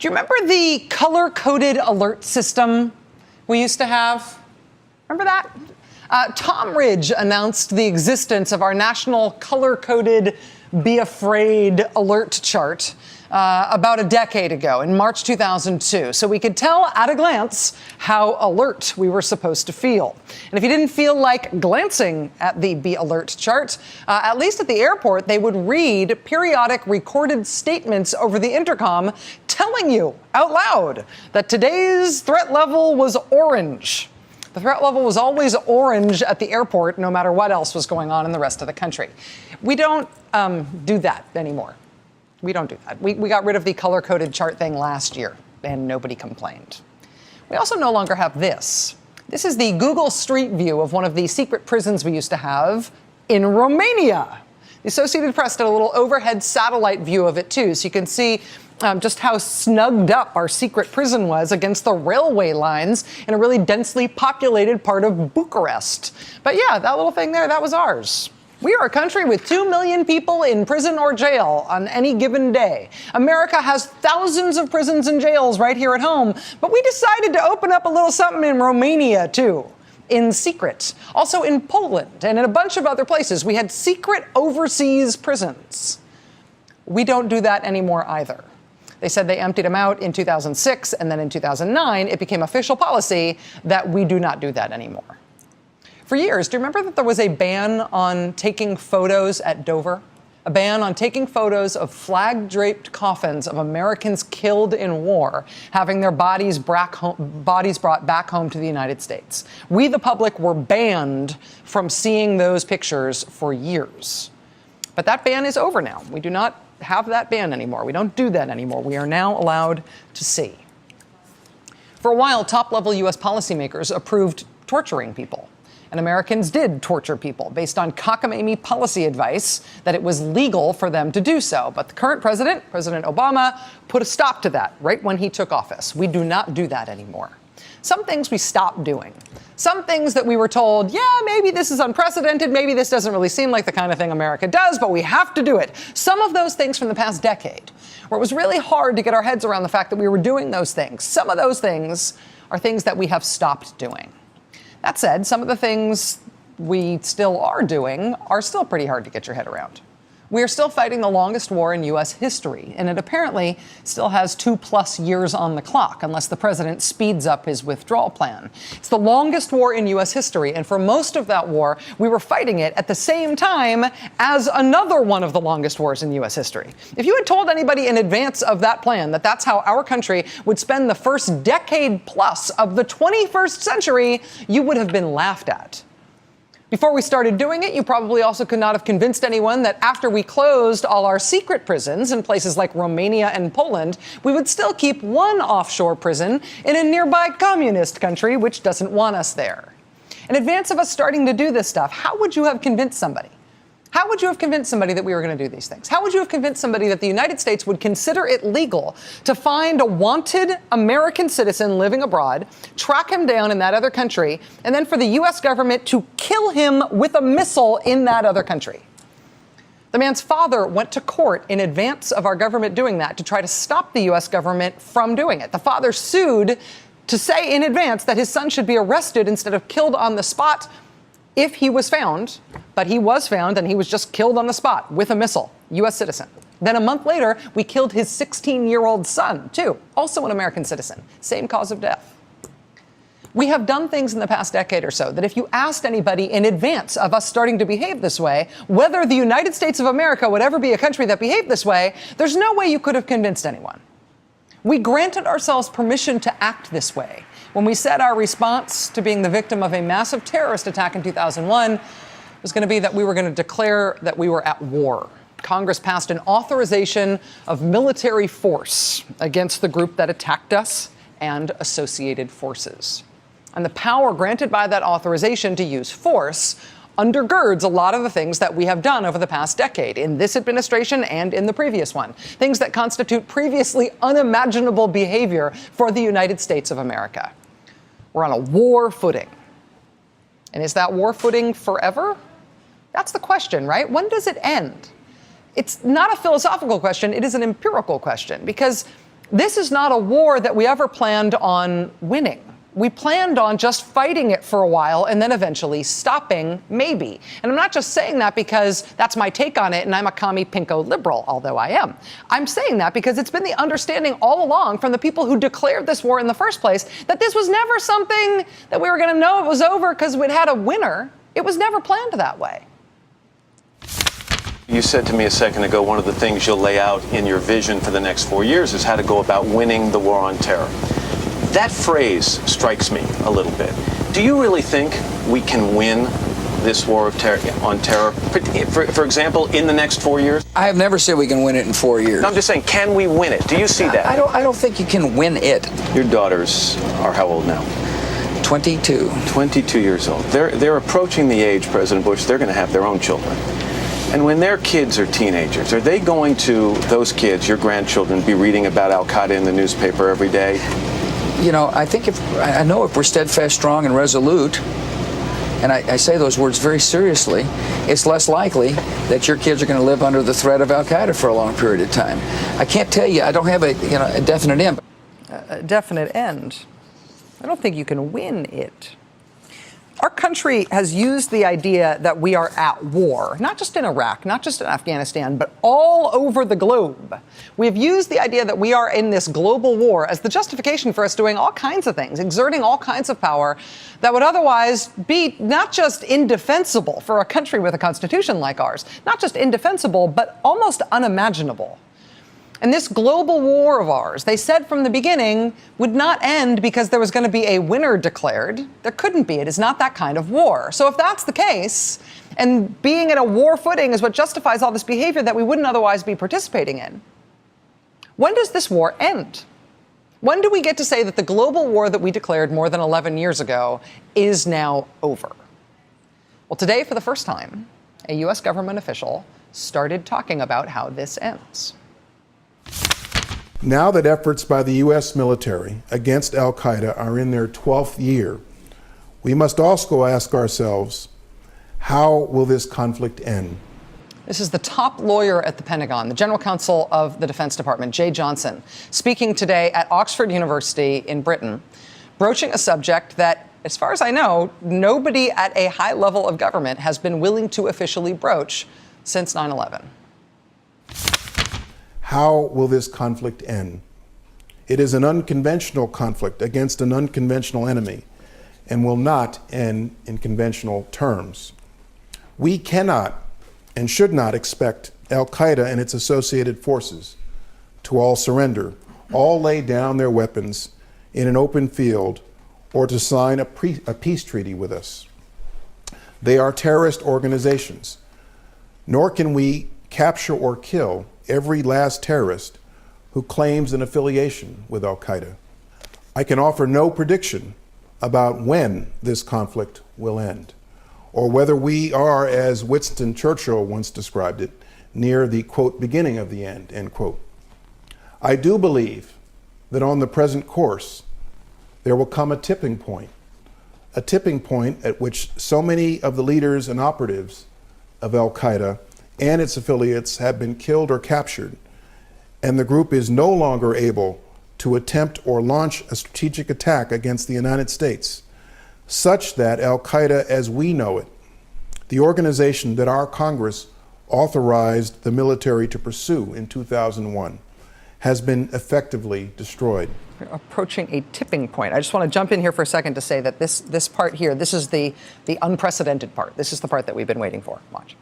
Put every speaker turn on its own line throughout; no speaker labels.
Do you remember the color-coded alert system we used to have? Remember that? Tom Ridge announced the existence of our national color-coded Be Afraid alert chart about a decade ago, in March 2002, so we could tell at a glance how alert we were supposed to feel. And if you didn't feel like glancing at the Be Alert chart, at least at the airport, they would read periodic recorded statements over the intercom telling you out loud that today's threat level was orange. The threat level was always orange at the airport, no matter what else was going on in the rest of the country. We don't do that anymore. We don't do that. We got rid of the color-coded chart thing last year, and nobody complained. We also no longer have this. This is the Google Street View of one of the secret prisons we used to have in Romania. The Associated Press did a little overhead satellite view of it, too, so you can see just how snugged up our secret prison was against the railway lines in a really densely populated part of Bucharest. But yeah, that little thing there, that was ours. We are a country with 2 million people in prison or jail on any given day. America has thousands of prisons and jails right here at home, but we decided to open up a little something in Romania, too, in secret. Also in Poland and in a bunch of other places, we had secret overseas prisons. We don't do that anymore either. They said they emptied them out in 2006, and then in 2009, it became official policy that we do not do that anymore. For years, do you remember that there was a ban on taking photos at Dover? A ban on taking photos of flag-draped coffins of Americans killed in war, having their bodies brought back home to the United States. We, the public, were banned from seeing those pictures for years. But that ban is over now. We do not have that ban anymore. We don't do that anymore. We are now allowed to see. For a while, top-level U.S. policymakers approved torturing people. And Americans did torture people based on cockamamie policy advice that it was legal for them to do so. But the current president, President Obama, put a stop to that right when he took office. We do not do that anymore. Some things we stopped doing. Some things that we were told, yeah, maybe this is unprecedented, maybe this doesn't really seem like the kind of thing America does, but we have to do it. Some of those things from the past decade, where it was really hard to get our heads around the fact that we were doing those things. Some of those things are things that we have stopped doing. That said, some of the things we still are doing are still pretty hard to get your head around. We are still fighting the longest war in U.S. history, and it apparently still has 2+ years on the clock, unless the president speeds up his withdrawal plan. It's the longest war in U.S. history, and for most of that war, we were fighting it at the same time as another one of the longest wars in U.S. history. If you had told anybody in advance of that plan that that's how our country would spend the first decade plus of the 21st century, you would have been laughed at. Before we started doing it, you probably also could not have convinced anyone that after we closed all our secret prisons in places like Romania and Poland, we would still keep one offshore prison in a nearby communist country which doesn't want us there. In advance of us starting to do this stuff, how would you have convinced somebody? How would you have convinced somebody that we were going to do these things? How would you have convinced somebody that the United States would consider it legal to find a wanted American citizen living abroad, track him down in that other country, and then for the U.S. government to kill him with a missile in that other country? The man's father went to court in advance of our government doing that to try to stop the U.S. government from doing it. The father sued to say in advance that his son should be arrested instead of killed on the spot if he was found, but he was found and he was just killed on the spot with a missile, U.S. citizen. Then a month later, we killed his 16-year-old son, too, also an American citizen, same cause of death. We have done things in the past decade or so that if you asked anybody in advance of us starting to behave this way, whether the United States of America would ever be a country that behaved this way, there's no way you could have convinced anyone. We granted ourselves permission to act this way when we said our response to being the victim of a massive terrorist attack in 2001 was going to be that we were going to declare that we were at war. Congress passed an authorization of military force against the group that attacked us and associated forces. And the power granted by that authorization to use force undergirds a lot of the things that we have done over the past decade in this administration and in the previous one. Things that constitute previously unimaginable behavior for the United States of America. We're on a war footing. And is that war footing forever? That's the question, right? When does it end? It's not a philosophical question. It is an empirical question, because This is not a war that we ever planned on winning. We planned on just fighting it for a while and then eventually stopping, maybe. And I'm not just saying that because that's my take on it and I'm a commie pinko liberal, although I am. I'm saying that because it's been the understanding all along from the people who declared this war in the first place that this was never something that we were going to know it was over because we'd had a winner. It was never planned that way.
You said to me a second ago, one of the things you'll lay out in your vision for the next 4 years is how to go about winning the war on terror. That phrase strikes me a little bit. Do you really think we can win this war on terror, for example, in the next 4 years?
I have never said we can win it in 4 years.
No, I'm just saying, can we win it? Do you see that?
I don't think you can win it.
Your daughters are how old now?
22.
22 years old. They're approaching the age, President Bush, they're going to have their own children. And when their kids are teenagers, are they going to, those kids, your grandchildren, be reading about Al-Qaeda in the newspaper every day?
You know, I know if we're steadfast, strong, and resolute, and I say those words very seriously, it's less likely that your kids are going to live under the threat of Al-Qaeda for a long period of time. I can't tell you, I don't have a definite end.
A definite end? I don't think you can win it. Our country has used the idea that we are at war, not just in Iraq, not just in Afghanistan, but all over the globe. We have used the idea that we are in this global war as the justification for us doing all kinds of things, exerting all kinds of power that would otherwise be not just indefensible for a country with a constitution like ours, not just indefensible, but almost unimaginable. And this global war of ours, they said from the beginning, would not end because there was going to be a winner declared. There couldn't be. It is not that kind of war. So if that's the case, and being in a war footing is what justifies all this behavior that we wouldn't otherwise be participating in, when does this war end? When do we get to say that the global war that we declared more than 11 years ago is now over? Well, today, for the first time, a U.S. government official started talking about how this ends.
Now that efforts by the U.S. military against Al-Qaeda are in their 12th year, we must also ask ourselves, how will this conflict end?
This is the top lawyer at the Pentagon, the general counsel of the Defense Department, Jay Johnson, speaking today at Oxford University in Britain, broaching a subject that, as far as I know, nobody at a high level of government has been willing to officially broach since 9/11.
How will this conflict end? It is an unconventional conflict against an unconventional enemy and will not end in conventional terms. We cannot and should not expect Al-Qaeda and its associated forces to all surrender, all lay down their weapons in an open field, or to sign a peace treaty with us. They are terrorist organizations, nor can we capture or kill every last terrorist who claims an affiliation with Al-Qaeda. I can offer no prediction about when this conflict will end, or whether we are, as Winston Churchill once described it, near the, quote, beginning of the end, end quote. I do believe that on the present course, there will come a tipping point at which so many of the leaders and operatives of Al-Qaeda and its affiliates have been killed or captured, and the group is no longer able to attempt or launch a strategic attack against the United States, such that Al-Qaeda as we know it, the organization that our Congress authorized the military to pursue in 2001, has been effectively destroyed.
We're approaching a tipping point. I just want to jump in here for a second to say that this part here, this is the unprecedented part. This is the part that we've been waiting for. Watch.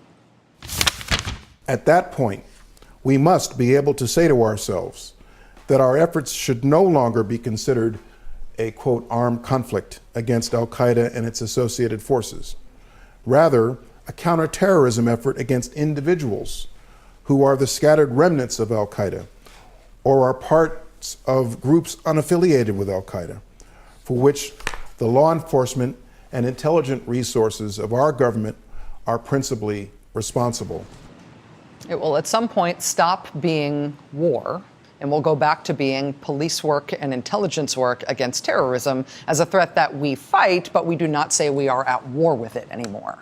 At that point, we must be able to say to ourselves that our efforts should no longer be considered a, quote, armed conflict against Al-Qaeda and its associated forces. Rather, a counterterrorism effort against individuals who are the scattered remnants of Al-Qaeda or are parts of groups unaffiliated with Al-Qaeda, for which the law enforcement and intelligence resources of our government are principally responsible.
It will at some point stop being war, and we'll go back to being police work and intelligence work against terrorism as a threat that we fight, but we do not say we are at war with it anymore.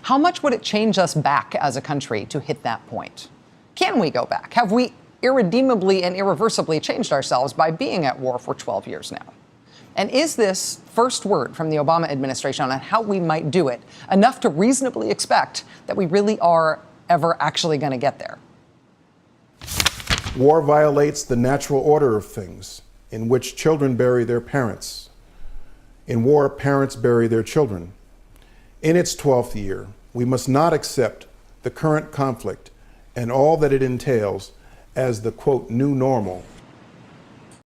How much would it change us back as a country to hit that point? Can we go back? Have we irredeemably and irreversibly changed ourselves by being at war for 12 years now? And is this first word from the Obama administration on how we might do it enough to reasonably expect that we really are ever actually going to get there?
War violates the natural order of things, in which children bury their parents. In war, parents bury their children. In its 12th year, we must not accept the current conflict and all that it entails as the, quote, new normal